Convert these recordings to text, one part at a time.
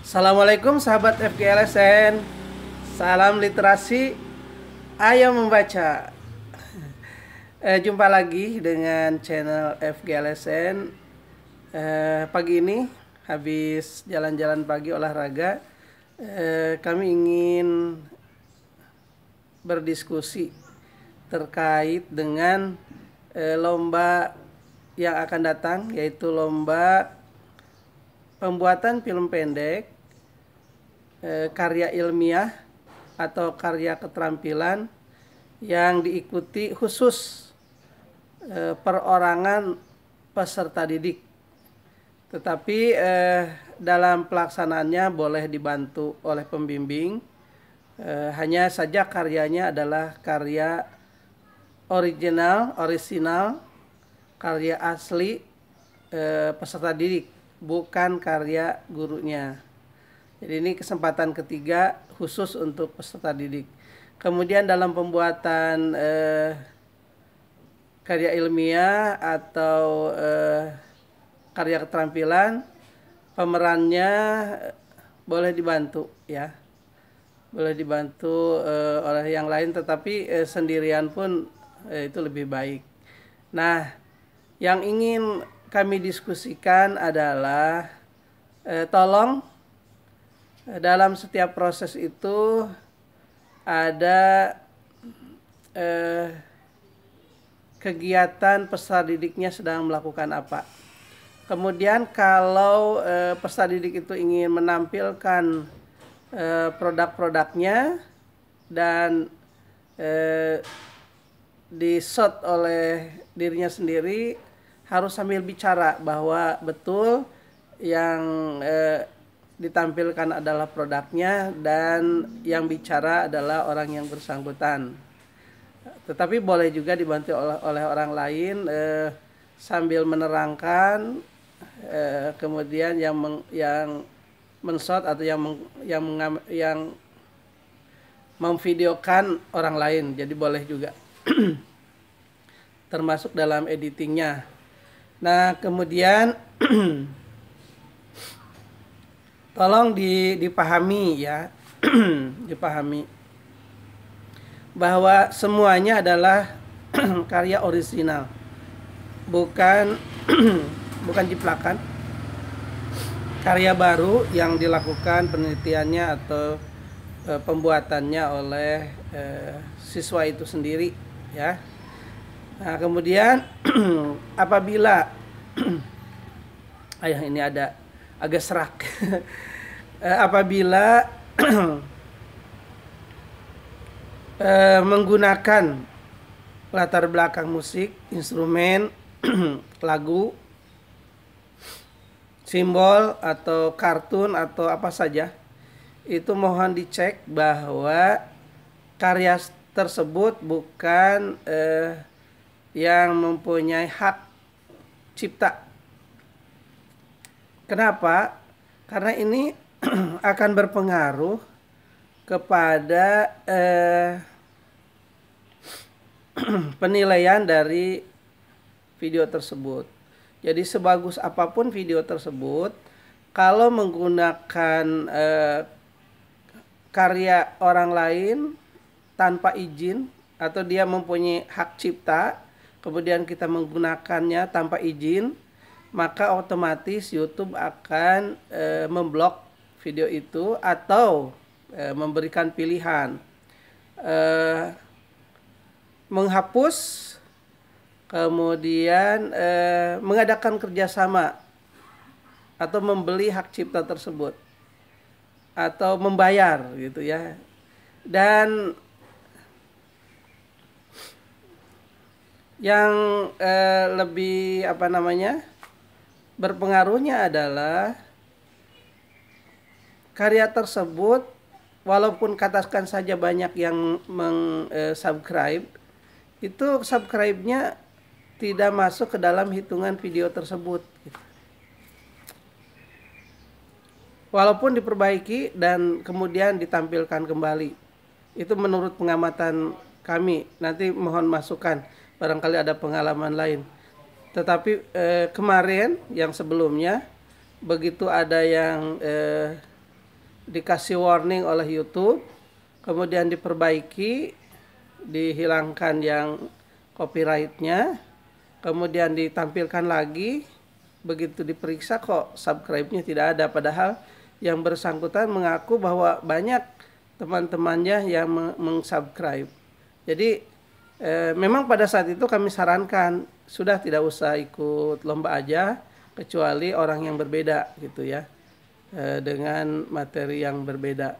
Assalamualaikum sahabat FGLSN. Salam literasi, ayo membaca. Jumpa lagi dengan channel FGLSN. Pagi ini habis jalan-jalan pagi olahraga, kami ingin berdiskusi terkait dengan lomba yang akan datang, yaitu lomba pembuatan film pendek karya ilmiah atau karya keterampilan yang diikuti khusus perorangan peserta didik. Tetapi dalam pelaksanaannya boleh dibantu oleh pembimbing. Hanya saja karyanya adalah karya orisinal, karya asli peserta didik, bukan karya gurunya. Jadi ini kesempatan ketiga khusus untuk peserta didik. Kemudian dalam pembuatan karya ilmiah atau karya keterampilan, pemerannya boleh dibantu ya. Boleh dibantu oleh yang lain, tetapi sendirian pun itu lebih baik. Nah, yang ingin kami diskusikan adalah tolong dalam setiap proses itu ada kegiatan peserta didiknya sedang melakukan apa. Kemudian kalau peserta didik itu ingin menampilkan produk-produknya dan di-shot oleh dirinya sendiri, harus sambil bicara bahwa betul yang ditampilkan adalah produknya dan yang bicara adalah orang yang bersangkutan. Tetapi boleh juga dibantu oleh orang lain sambil menerangkan, kemudian yang men-shot atau yang memvideokan orang lain, jadi boleh juga termasuk dalam editingnya. Nah, kemudian tolong dipahami ya, dipahami bahwa semuanya adalah karya orisinal, bukan bukan jiplakan, karya baru yang dilakukan penelitiannya atau pembuatannya oleh siswa itu sendiri ya. Nah, kemudian apabila ayah ini agak serak. Apabila menggunakan latar belakang musik, instrumen, lagu, simbol atau kartun atau apa saja, itu mohon dicek bahwa karya tersebut bukan yang mempunyai hak cipta. Kenapa? Karena ini akan berpengaruh kepada penilaian dari video tersebut. Jadi sebagus apapun video tersebut, kalau menggunakan karya orang lain tanpa izin atau dia mempunyai hak cipta, kemudian kita menggunakannya tanpa izin, maka otomatis YouTube akan memblok video itu atau memberikan pilihan menghapus, kemudian mengadakan kerjasama atau membeli hak cipta tersebut atau membayar gitu ya. Dan yang lebih berpengaruhnya adalah karya tersebut, walaupun katakan saja banyak yang subscribe, itu subscribe-nya tidak masuk ke dalam hitungan video tersebut gitu. Walaupun diperbaiki dan kemudian ditampilkan kembali, itu menurut pengamatan kami. Nanti mohon masukan, barangkali ada pengalaman lain. Tetapi kemarin yang sebelumnya, begitu ada yang dikasih warning oleh YouTube, kemudian diperbaiki, dihilangkan yang copyrightnya, kemudian ditampilkan lagi, begitu diperiksa kok subscribe-nya tidak ada, padahal yang bersangkutan mengaku bahwa banyak teman-temannya yang mengsubscribe. Jadi memang pada saat itu kami sarankan sudah tidak usah ikut lomba aja, kecuali orang yang berbeda gitu ya, dengan materi yang berbeda.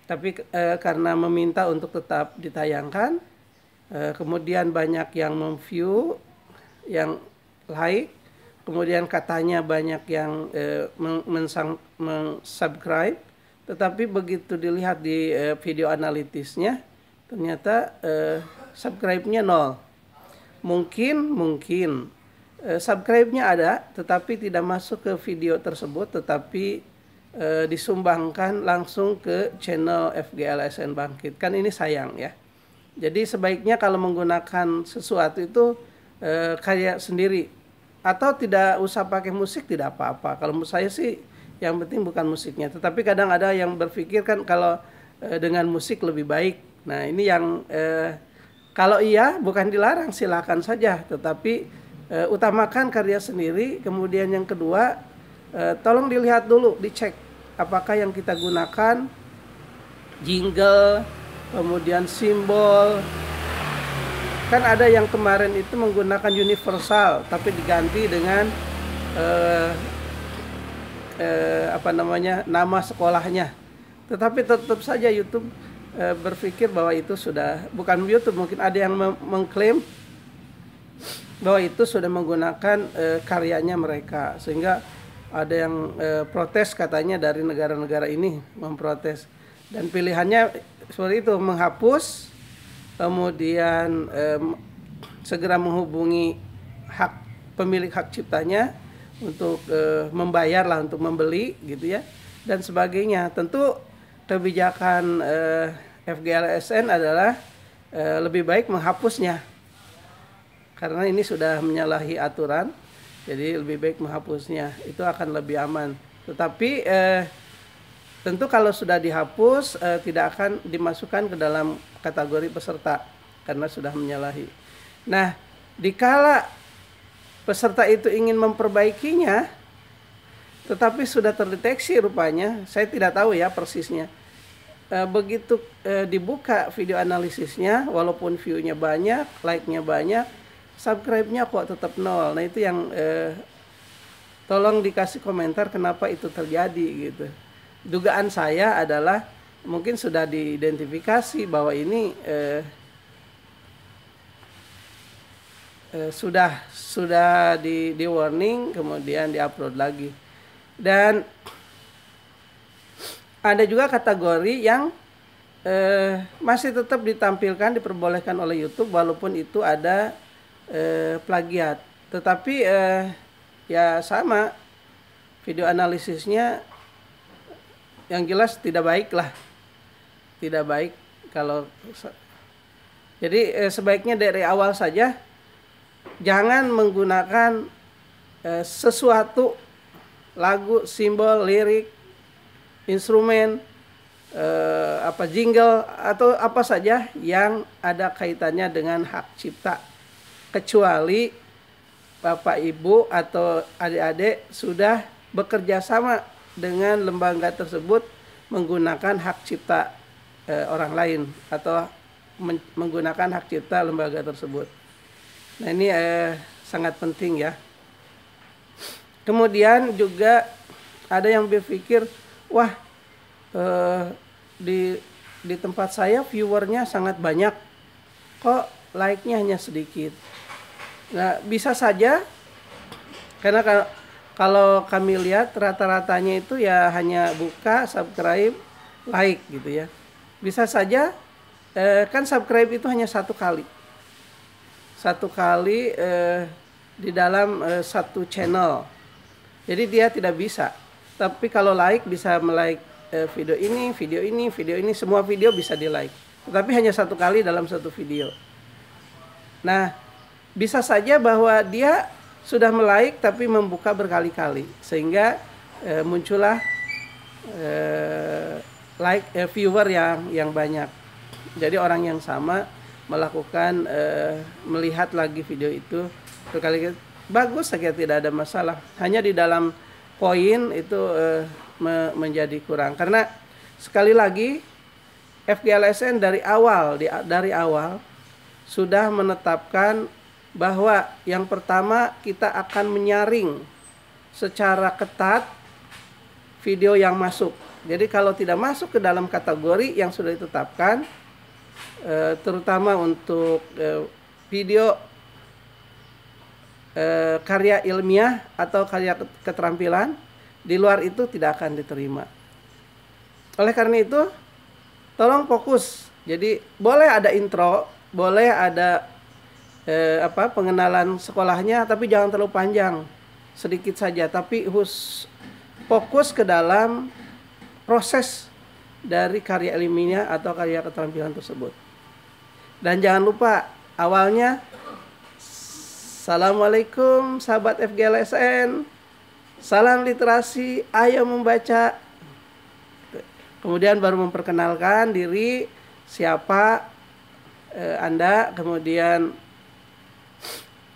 Tapi karena meminta untuk tetap ditayangkan, kemudian banyak yang memview, yang like, kemudian katanya banyak yang mensubscribe, tetapi begitu dilihat di video analitisnya, ternyata subscribe-nya 0. Mungkin subscribe-nya ada, tetapi tidak masuk ke video tersebut, tetapi disumbangkan langsung ke channel FGLSN Bangkit. Kan ini sayang ya. Jadi sebaiknya kalau menggunakan sesuatu itu karya sendiri, atau tidak usah pakai musik tidak apa-apa. Kalau menurut saya sih yang penting bukan musiknya. Tetapi kadang ada yang berpikir kan kalau dengan musik lebih baik. Nah ini yang kalau iya bukan dilarang, silakan saja. Tetapi utamakan karya sendiri. Kemudian yang kedua, tolong dilihat dulu, dicek apakah yang kita gunakan jingle, kemudian simbol. Kan ada yang kemarin itu menggunakan universal tapi diganti dengan nama sekolahnya. Tetapi tetap saja YouTube berpikir bahwa itu sudah, bukan YouTube, mungkin ada yang mengklaim bahwa itu sudah menggunakan karyanya mereka, sehingga ada yang protes katanya dari negara-negara ini memprotes, dan pilihannya seperti itu, menghapus, kemudian segera menghubungi pemilik hak ciptanya untuk membayar lah, untuk membeli gitu ya, dan sebagainya. Tentu kebijakan FGLSN adalah lebih baik menghapusnya, karena ini sudah menyalahi aturan. Jadi lebih baik menghapusnya, itu akan lebih aman. Tetapi tentu kalau sudah dihapus tidak akan dimasukkan ke dalam kategori peserta karena sudah menyalahi. Nah, dikala peserta itu ingin memperbaikinya, tetapi sudah terdeteksi rupanya, saya tidak tahu ya persisnya. Begitu dibuka video analisisnya, walaupun view-nya banyak, like-nya banyak, subscribe-nya kok tetap 0. Nah itu yang tolong dikasih komentar kenapa itu terjadi gitu. Dugaan saya adalah mungkin sudah diidentifikasi bahwa ini sudah di warning, kemudian diupload lagi. Dan ada juga kategori yang masih tetap ditampilkan, diperbolehkan oleh YouTube walaupun itu ada plagiat, tetapi ya sama, video analisisnya yang jelas tidak baik lah, tidak baik. Kalau jadi sebaiknya dari awal saja jangan menggunakan sesuatu, lagu, simbol, lirik, instrumen, jingle atau apa saja yang ada kaitannya dengan hak cipta, kecuali Bapak Ibu atau adik-adik sudah bekerja sama dengan lembaga tersebut menggunakan hak cipta orang lain atau menggunakan hak cipta lembaga tersebut. Nah ini sangat penting ya. Kemudian juga ada yang berpikir, wah di tempat saya viewernya sangat banyak, kok like-nya hanya sedikit. Nah, bisa saja karena kalau kami lihat rata-ratanya itu ya hanya buka, subscribe, like gitu ya. Bisa saja kan subscribe itu hanya satu kali di dalam satu channel. Jadi dia tidak bisa. Tapi kalau like bisa melike video ini, semua video bisa di like. Tetapi hanya satu kali dalam satu video. Nah, bisa saja bahwa dia sudah melike tapi membuka berkali-kali, sehingga muncullah viewer yang banyak. Jadi orang yang sama melakukan melihat lagi video itu berkali-kali, bagus saja, tidak ada masalah. Hanya di dalam poin itu menjadi kurang, karena sekali lagi FGLSN dari awal sudah menetapkan bahwa yang pertama kita akan menyaring secara ketat video yang masuk. Jadi kalau tidak masuk ke dalam kategori yang sudah ditetapkan, terutama untuk video karya ilmiah atau karya keterampilan, di luar itu tidak akan diterima. Oleh karena itu, tolong fokus. Jadi boleh ada intro, boleh ada pengenalan sekolahnya, tapi jangan terlalu panjang, sedikit saja. Tapi fokus ke dalam proses dari karya ilmiah atau karya keterampilan tersebut. Dan jangan lupa awalnya, Assalamualaikum sahabat FGLSN, salam literasi, ayo membaca. Kemudian baru memperkenalkan diri, siapa Anda, kemudian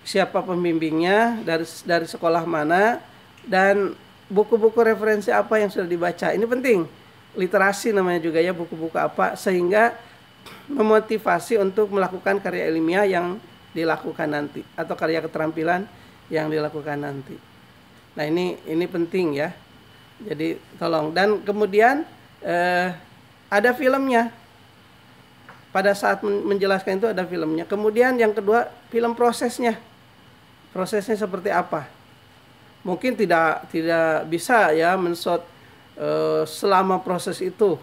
siapa pembimbingnya, dari sekolah mana, dan buku-buku referensi apa yang sudah dibaca. Ini penting, literasi namanya juga ya, buku-buku apa, sehingga memotivasi untuk melakukan karya ilmiah yang dilakukan nanti atau karya keterampilan yang dilakukan nanti. Nah ini penting ya. Jadi tolong, dan kemudian ada filmnya. Pada saat menjelaskan itu ada filmnya. Kemudian yang kedua, film prosesnya. Prosesnya seperti apa? Mungkin tidak bisa ya men-shot selama proses itu.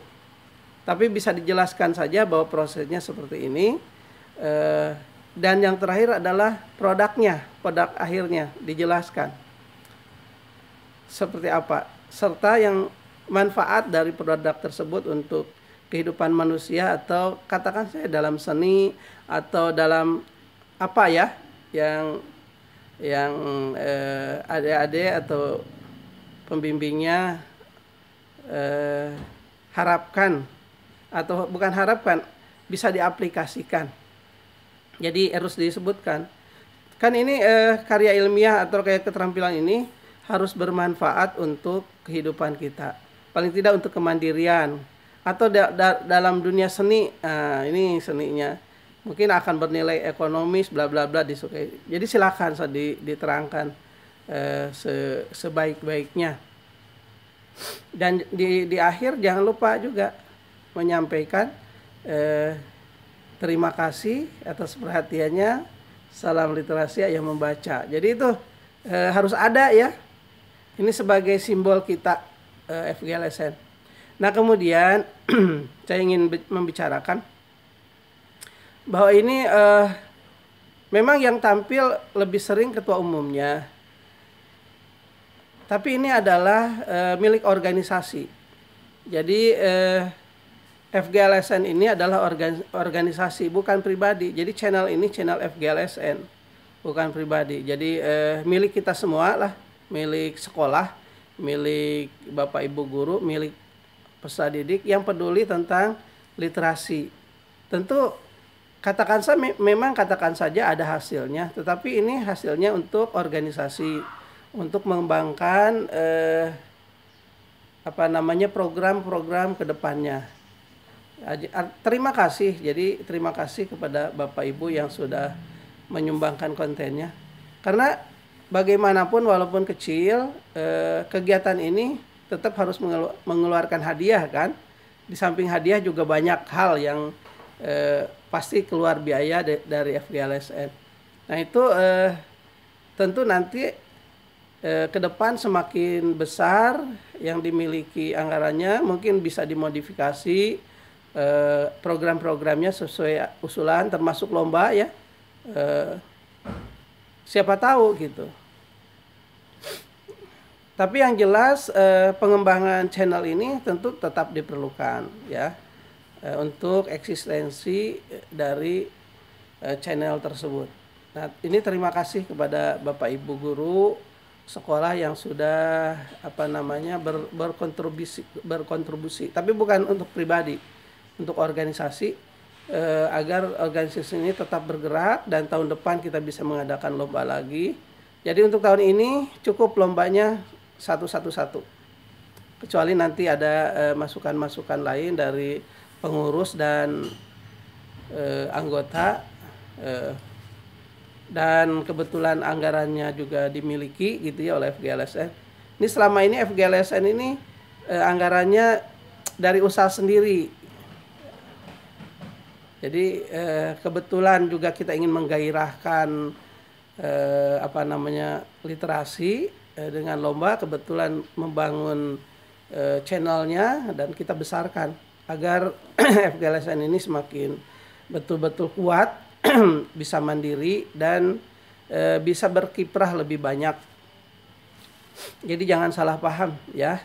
Tapi bisa dijelaskan saja bahwa prosesnya seperti ini. Dan yang terakhir adalah produk akhirnya dijelaskan. Seperti apa? Serta yang manfaat dari produk tersebut untuk kehidupan manusia, atau katakan saya dalam seni, atau dalam apa ya yang adik-adik atau pembimbingnya harapkan, atau bukan harapkan, bisa diaplikasikan. Jadi harus disebutkan, kan ini karya ilmiah atau kayak keterampilan ini harus bermanfaat untuk kehidupan kita, paling tidak untuk kemandirian, atau dalam dunia seni. Ini seninya mungkin akan bernilai ekonomis, bla bla bla, disukai. Jadi silakan diterangkan sebaik-baiknya. Dan di akhir jangan lupa juga menyampaikan terima kasih atas perhatiannya, salam literasi, ayo membaca. Jadi itu harus ada ya. Ini sebagai simbol kita FGLSN. Nah kemudian saya ingin membicarakan bahwa ini memang yang tampil lebih sering ketua umumnya, tapi ini adalah milik organisasi. Jadi FGLSN ini adalah organisasi, bukan pribadi. Jadi channel ini channel FGLSN, bukan pribadi. Jadi milik kita semua lah, milik sekolah, milik Bapak Ibu guru, milik peserta didik yang peduli tentang literasi. Tentu katakan saja ada hasilnya, tetapi ini hasilnya untuk organisasi, untuk mengembangkan program-program ke depannya. Terima kasih. Jadi terima kasih kepada Bapak Ibu yang sudah menyumbangkan kontennya. Karena bagaimanapun walaupun kecil, kegiatan ini tetap harus mengeluarkan hadiah kan. Di samping hadiah juga banyak hal yang pasti keluar biaya dari FGLSN. Nah itu tentu nanti ke depan semakin besar yang dimiliki anggarannya, mungkin bisa dimodifikasi program-programnya sesuai usulan, termasuk lomba ya. Siapa tahu gitu. Tapi yang jelas pengembangan channel ini tentu tetap diperlukan ya, untuk eksistensi dari channel tersebut. Nah ini terima kasih kepada Bapak Ibu guru sekolah yang sudah berkontribusi, tapi bukan untuk pribadi, untuk organisasi, agar organisasi ini tetap bergerak dan tahun depan kita bisa mengadakan lomba lagi. Jadi untuk tahun ini cukup lombanya satu, kecuali nanti ada masukan-masukan lain dari pengurus dan anggota, dan kebetulan anggarannya juga dimiliki gitu ya oleh FGLSN. Ini selama ini FGLSN ini anggarannya dari usaha sendiri. Jadi kebetulan juga kita ingin menggairahkan literasi dengan lomba, kebetulan membangun channelnya dan kita besarkan agar FGLSN ini semakin betul-betul kuat, bisa mandiri dan bisa berkiprah lebih banyak. Jadi jangan salah paham ya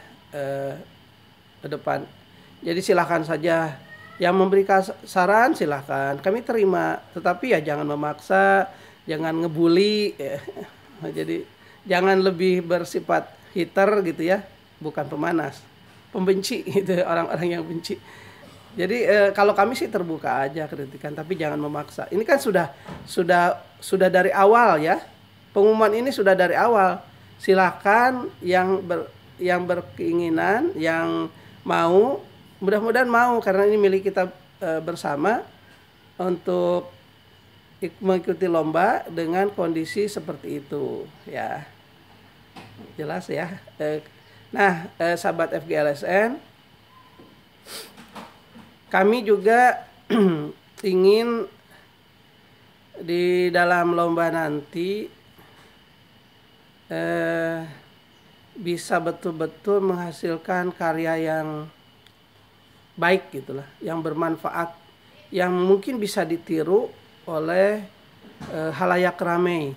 ke depan. Jadi silakan saja yang memberi saran, silahkan kami terima, tetapi ya jangan memaksa, jangan ngebully ya. Jadi jangan lebih bersifat hater gitu ya, bukan pemanas, pembenci gitu, orang-orang yang benci. Jadi kalau kami sih terbuka aja kritikan, tapi jangan memaksa. Ini kan sudah dari awal ya. Pengumuman ini sudah dari awal. Silakan yang berkeinginan, yang mau, mudah-mudahan mau, karena ini milik kita bersama untuk mengikuti lomba dengan kondisi seperti itu ya. Jelas ya. Sahabat FGLSN, kami juga ingin di dalam lomba nanti bisa betul-betul menghasilkan karya yang baik gitulah, yang bermanfaat, yang mungkin bisa ditiru oleh halayak ramai.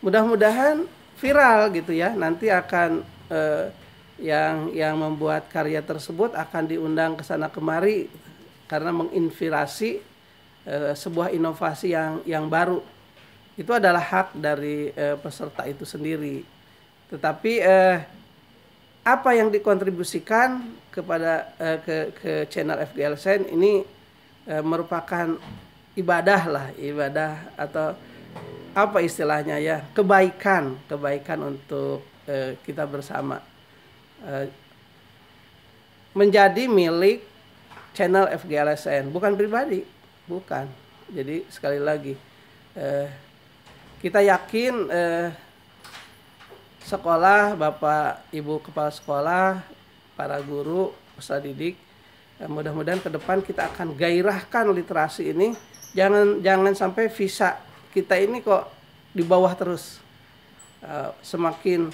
Mudah-mudahan viral gitu ya. Nanti akan yang membuat karya tersebut akan diundang ke sana kemari karena menginspirasi sebuah inovasi yang baru. Itu adalah hak dari peserta itu sendiri. Tetapi apa yang dikontribusikan kepada ke channel FGLSN ini merupakan ibadah atau apa istilahnya ya, kebaikan untuk kita bersama. Menjadi milik channel FGLSN, bukan pribadi, bukan. Jadi sekali lagi kita yakin sekolah, Bapak Ibu Kepala Sekolah, para guru, peserta didik, mudah-mudahan ke depan kita akan gairahkan literasi ini. Jangan sampai visa kita ini kok di bawah terus, semakin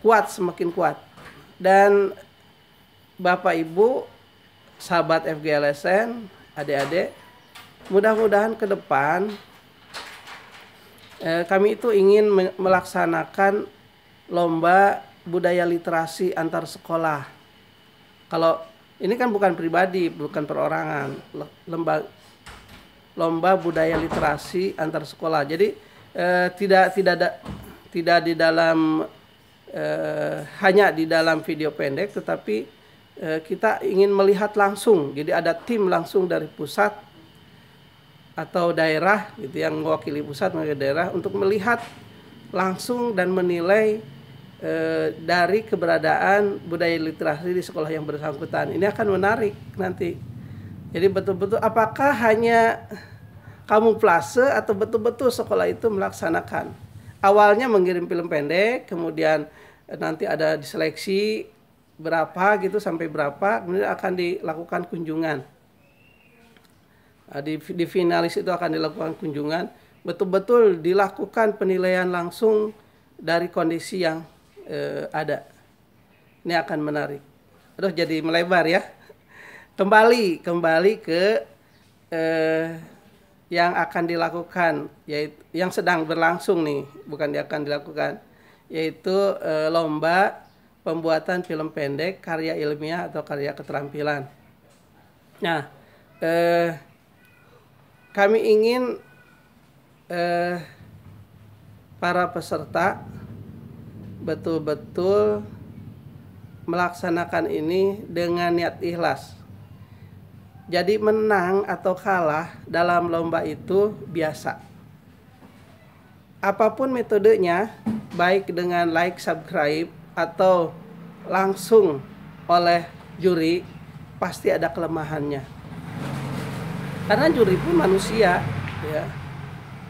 kuat. Dan Bapak Ibu, sahabat FGLSN, adik-adik, mudah-mudahan ke depan kami itu ingin melaksanakan lomba budaya literasi antar sekolah. Kalau ini kan bukan pribadi, bukan perorangan, lomba budaya literasi antar sekolah. Jadi tidak di dalam hanya di dalam video pendek, tetapi kita ingin melihat langsung. Jadi ada tim langsung dari pusat atau daerah gitu yang mewakili pusat mewakili daerah untuk melihat langsung dan menilai dari keberadaan budaya literasi di sekolah yang bersangkutan. Ini akan menarik nanti. Jadi betul-betul apakah hanya kamuflase atau betul-betul sekolah itu melaksanakan. Awalnya mengirim film pendek, kemudian nanti ada diseleksi berapa gitu sampai berapa, kemudian akan dilakukan kunjungan. Di finalis itu akan dilakukan kunjungan, betul-betul dilakukan penilaian langsung dari kondisi yang ada. Ini akan menarik. Aduh, jadi melebar ya. Kembali ke yang akan dilakukan, yaitu yang sedang berlangsung nih, bukan yang akan dilakukan, yaitu lomba pembuatan film pendek karya ilmiah atau karya keterampilan. Nah, kami ingin para peserta betul-betul melaksanakan ini dengan niat ikhlas. Jadi menang atau kalah dalam lomba itu biasa. Apapun metodenya, baik dengan like, subscribe, atau langsung oleh juri, pasti ada kelemahannya. Karena juri pun manusia, ya.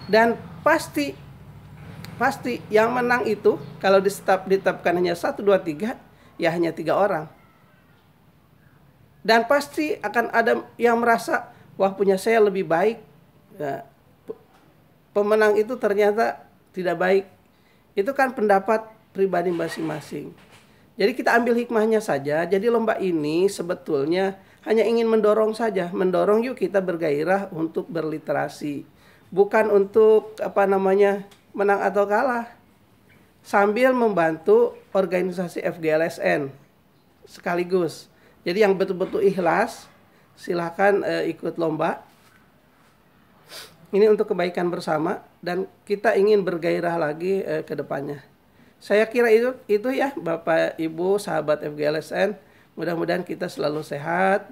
Dan pasti yang menang itu kalau ditetapkan hanya 1, 2, 3, ya hanya 3 orang. Dan pasti akan ada yang merasa, wah punya saya lebih baik. Ya, pemenang itu ternyata tidak baik. Itu kan pendapat pribadi masing-masing. Jadi kita ambil hikmahnya saja. Jadi lomba ini sebetulnya hanya ingin mendorong saja. Mendorong yuk kita bergairah untuk berliterasi. Bukan untuk menang atau kalah. Sambil membantu organisasi FGLSN sekaligus. Jadi yang betul-betul ikhlas, silahkan ikut lomba. Ini untuk kebaikan bersama dan kita ingin bergairah lagi ke depannya. Saya kira itu ya Bapak Ibu sahabat FGLSN. Mudah-mudahan kita selalu sehat,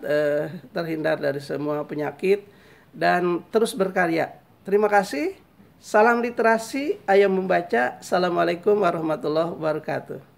terhindar dari semua penyakit dan terus berkarya. Terima kasih. Salam literasi, ayo membaca. Assalamualaikum warahmatullahi wabarakatuh.